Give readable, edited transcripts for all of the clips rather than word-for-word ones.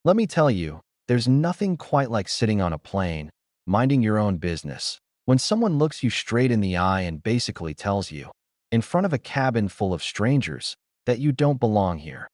Let me tell you, there's nothing quite like sitting on a plane, minding your own business, when someone looks you straight in the eye and basically tells you, in front of a cabin full of strangers, that you don't belong here.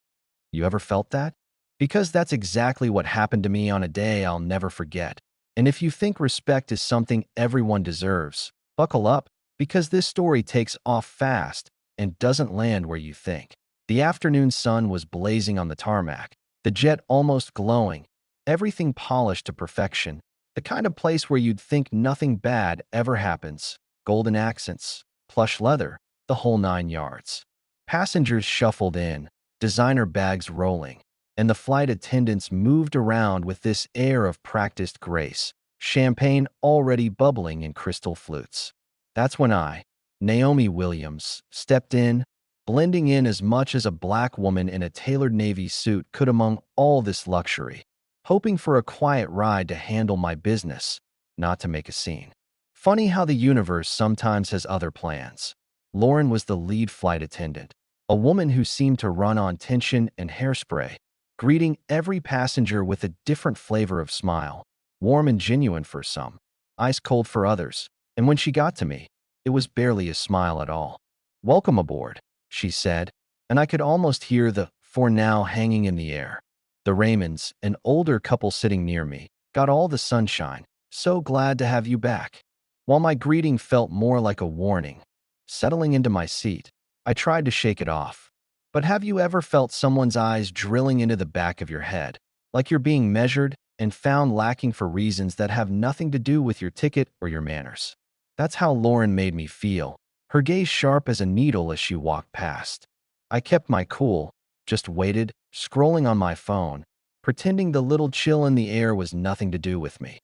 You ever felt that? Because that's exactly what happened to me on a day I'll never forget. And if you think respect is something everyone deserves, buckle up, because this story takes off fast and doesn't land where you think. The afternoon sun was blazing on the tarmac, the jet almost glowing, everything polished to perfection, the kind of place where you'd think nothing bad ever happens. Golden accents, plush leather, the whole 9 yards. Passengers shuffled in, designer bags rolling, and the flight attendants moved around with this air of practiced grace, champagne already bubbling in crystal flutes. That's when I, Naomi Williams, stepped in, blending in as much as a black woman in a tailored navy suit could among all this luxury, hoping for a quiet ride to handle my business, not to make a scene. Funny how the universe sometimes has other plans. Lauren was the lead flight attendant, a woman who seemed to run on tension and hairspray, greeting every passenger with a different flavor of smile, warm and genuine for some, ice cold for others, and when she got to me, it was barely a smile at all. "Welcome aboard," she said, and I could almost hear the "for now" hanging in the air. The Raymonds, an older couple sitting near me, got all the sunshine. "So glad to have you back." While my greeting felt more like a warning, settling into my seat, I tried to shake it off. But have you ever felt someone's eyes drilling into the back of your head, like you're being measured and found lacking for reasons that have nothing to do with your ticket or your manners? That's how Lauren made me feel, her gaze sharp as a needle as she walked past. I kept my cool, just waited, scrolling on my phone, pretending the little chill in the air was nothing to do with me.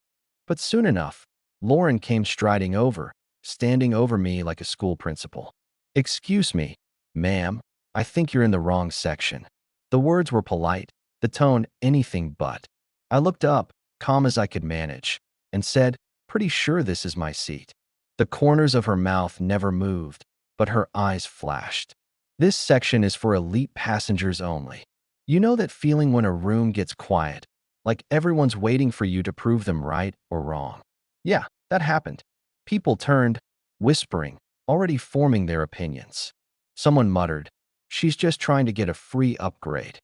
But soon enough, Lauren came striding over, standing over me like a school principal. "Excuse me, ma'am, I think you're in the wrong section." The words were polite, the tone anything but. I looked up, calm as I could manage, and said, "Pretty sure this is my seat." The corners of her mouth never moved, but her eyes flashed. "This section is for elite passengers only." You know that feeling when a room gets quiet, like everyone's waiting for you to prove them right or wrong? Yeah, that happened. People turned, whispering, already forming their opinions. Someone muttered, "She's just trying to get a free upgrade."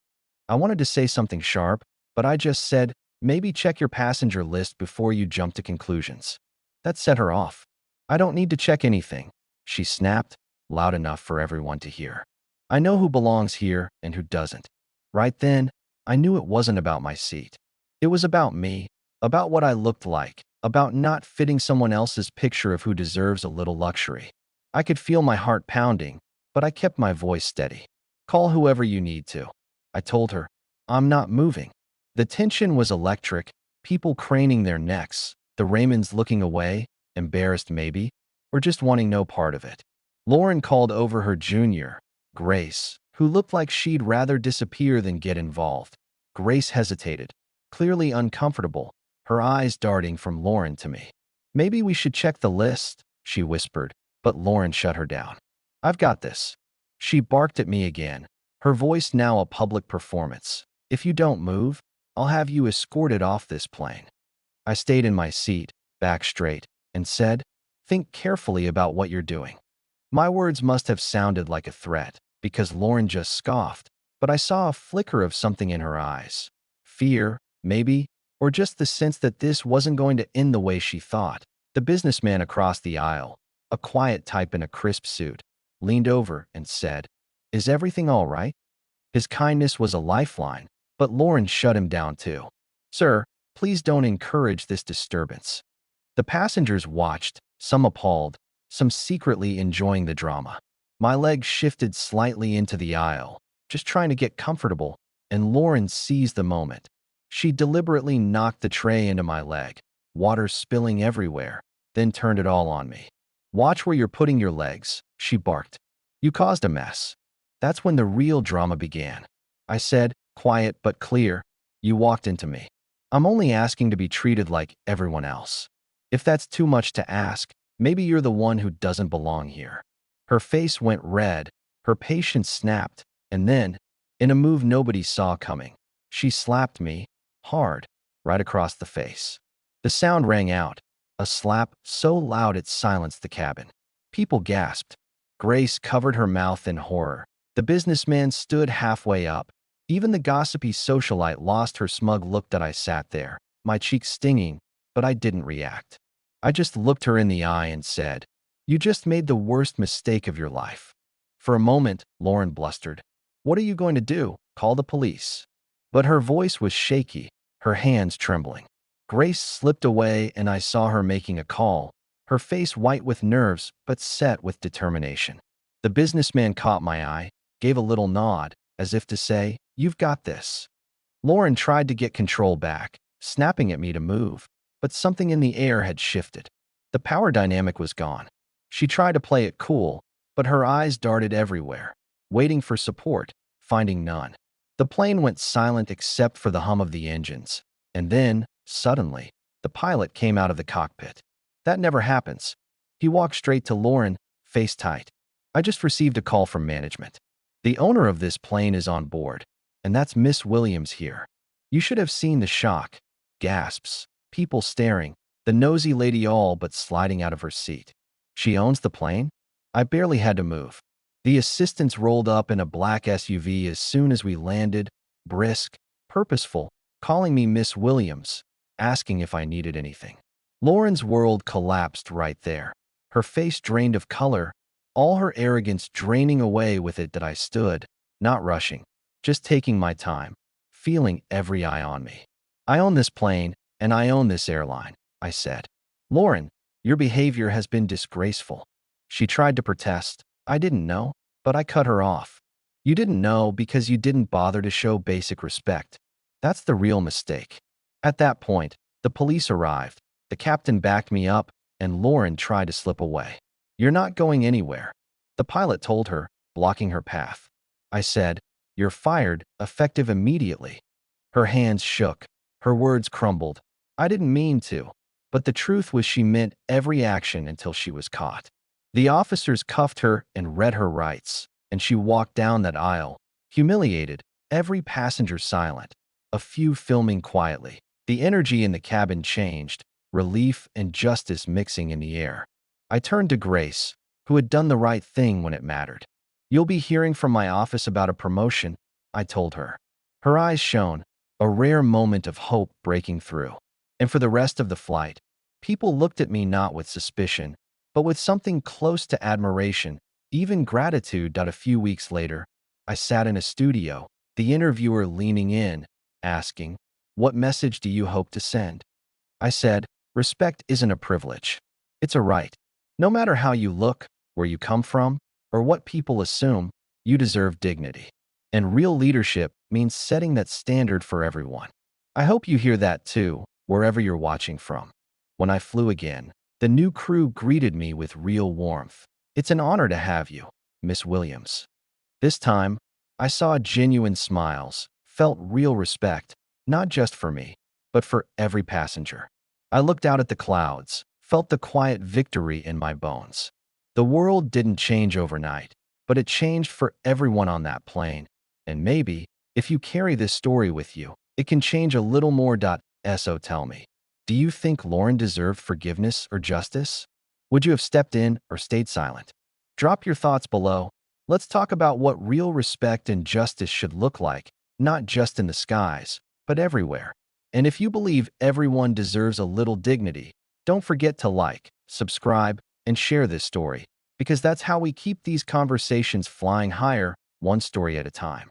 I wanted to say something sharp, but I just said, "Maybe check your passenger list before you jump to conclusions." That set her off. "I don't need to check anything," she snapped, loud enough for everyone to hear. "I know who belongs here and who doesn't." Right then, I knew it wasn't about my seat. It was about me, about what I looked like, about not fitting someone else's picture of who deserves a little luxury. I could feel my heart pounding, but I kept my voice steady. "Call whoever you need to," I told her. "I'm not moving." The tension was electric, people craning their necks, the Raymonds looking away, embarrassed maybe, or just wanting no part of it. Lauren called over her junior, Grace, who looked like she'd rather disappear than get involved. Grace hesitated, clearly uncomfortable, her eyes darting from Lauren to me. "Maybe we should check the list," she whispered, but Lauren shut her down. "I've got this." She barked at me again, her voice now a public performance. "If you don't move, I'll have you escorted off this plane." I stayed in my seat, back straight, and said, "Think carefully about what you're doing." My words must have sounded like a threat, because Lauren just scoffed, but I saw a flicker of something in her eyes. Fear, maybe, or just the sense that this wasn't going to end the way she thought. The businessman across the aisle, a quiet type in a crisp suit, leaned over and said, "Is everything all right?" His kindness was a lifeline, but Lauren shut him down too. "Sir, please don't encourage this disturbance." The passengers watched, some appalled, some secretly enjoying the drama. My legs shifted slightly into the aisle, just trying to get comfortable, and Lauren seized the moment. She deliberately knocked the tray into my leg, water spilling everywhere, then turned it all on me. "Watch where you're putting your legs," she barked. "You caused a mess." That's when the real drama began. I said, quiet but clear, "You walked into me. I'm only asking to be treated like everyone else. If that's too much to ask, maybe you're the one who doesn't belong here." Her face went red, her patience snapped, and then, in a move nobody saw coming, she slapped me, hard, right across the face. The sound rang out, a slap so loud it silenced the cabin. People gasped. Grace covered her mouth in horror. The businessman stood halfway up. Even the gossipy socialite lost her smug look. That I sat there, my cheeks stinging, but I didn't react. I just looked her in the eye and said, "You just made the worst mistake of your life." For a moment, Lauren blustered. "What are you going to do? Call the police?" But her voice was shaky, her hands trembling. Grace slipped away and I saw her making a call, her face white with nerves but set with determination. The businessman caught my eye, gave a little nod, as if to say, "You've got this." Lauren tried to get control back, snapping at me to move, but something in the air had shifted. The power dynamic was gone. She tried to play it cool, but her eyes darted everywhere, waiting for support, finding none. The plane went silent except for the hum of the engines, and then, suddenly, the pilot came out of the cockpit. That never happens. He walked straight to Lauren, face tight. "I just received a call from management. The owner of this plane is on board, and that's Miss Williams here." You should have seen the shock, gasps, people staring, the nosy lady all but sliding out of her seat. "She owns the plane?" I barely had to move. The assistants rolled up in a black SUV as soon as we landed, brisk, purposeful, calling me Miss Williams, asking if I needed anything. Lauren's world collapsed right there. Her face drained of color, all her arrogance draining away with it. That I stood, not rushing, just taking my time, feeling every eye on me. "I own this plane, and I own this airline," I said. "Lauren, your behavior has been disgraceful." She tried to protest. "I didn't know," but I cut her off. "You didn't know because you didn't bother to show basic respect. That's the real mistake." At that point, the police arrived. The captain backed me up, and Lauren tried to slip away. "You're not going anywhere," the pilot told her, blocking her path. I said, "You're fired, effective immediately." Her hands shook. Her words crumbled. I didn't mean to, but the truth was she meant every action until she was caught. The officers cuffed her and read her rights, and she walked down that aisle, humiliated, every passenger silent, a few filming quietly. The energy in the cabin changed, relief and justice mixing in the air. I turned to Grace, who had done the right thing when it mattered. "You'll be hearing from my office about a promotion," I told her. Her eyes shone, a rare moment of hope breaking through. And for the rest of the flight, people looked at me not with suspicion, but with something close to admiration, even gratitude. A few weeks later, I sat in a studio, the interviewer leaning in, asking, "What message do you hope to send?" I said, "Respect isn't a privilege. It's a right. No matter how you look, where you come from, or what people assume, you deserve dignity. And real leadership means setting that standard for everyone." I hope you hear that too, wherever you're watching from. When I flew again, the new crew greeted me with real warmth. "It's an honor to have you, Miss Williams." This time, I saw genuine smiles, felt real respect, not just for me, but for every passenger. I looked out at the clouds, felt the quiet victory in my bones. The world didn't change overnight, but it changed for everyone on that plane. And maybe, if you carry this story with you, it can change a little more. So tell me, do you think Lauren deserved forgiveness or justice? Would you have stepped in or stayed silent? Drop your thoughts below. Let's talk about what real respect and justice should look like, not just in the skies, but everywhere. And if you believe everyone deserves a little dignity, don't forget to like, subscribe, and share this story, because that's how we keep these conversations flying higher, one story at a time.